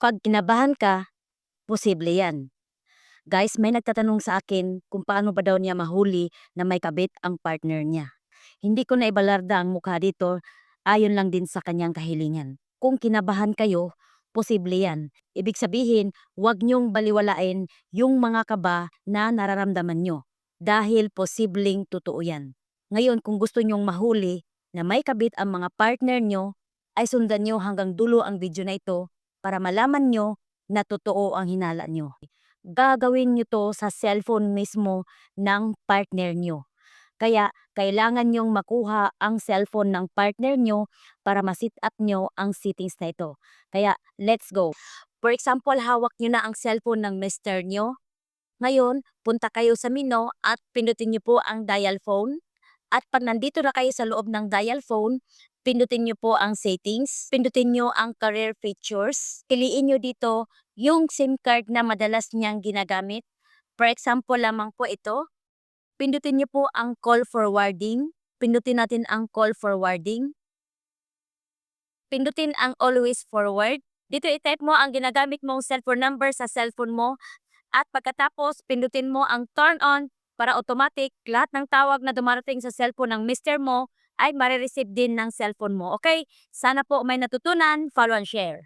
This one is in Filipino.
Kapag kinabahan ka, posible yan. Guys, may nagtatanong sa akin kung paano ba daw niya mahuli na may kabit ang partner niya. Hindi ko na ibalarda ang mukha dito, ayon lang din sa kanyang kahilingan. Kung kinabahan kayo, posible yan. Ibig sabihin, huwag niyong baliwalain yung mga kaba na nararamdaman nyo. Dahil posibleng totoo yan. Ngayon, kung gusto nyong mahuli na may kabit ang mga partner nyo, ay sundan nyo hanggang dulo ang video na ito para malaman nyo na totoo ang hinala nyo. Gagawin nyo to sa cellphone mismo ng partner nyo. Kaya kailangan nyong makuha ang cellphone ng partner nyo para ma-set up nyo ang settings na ito. Kaya let's go. For example, hawak nyo na ang cellphone ng mister nyo. Ngayon, punta kayo sa menu at pindutin nyo po ang dial phone. At pag nandito na kayo sa loob ng dial phone, pindutin nyo po ang settings, pindutin nyo ang career features, piliin nyo dito yung SIM card na madalas niyang ginagamit. For example lamang po ito, pindutin nyo po ang call forwarding, pindutin natin ang call forwarding, pindutin ang always forward. Dito i-type mo ang ginagamit mong cellphone number sa cellphone mo at pagkatapos pindutin mo ang turn on para automatic lahat ng tawag na dumarating sa cellphone ng mister mo ay marireceive din ng cellphone mo. Okay? Sana po may natutunan. Follow and share.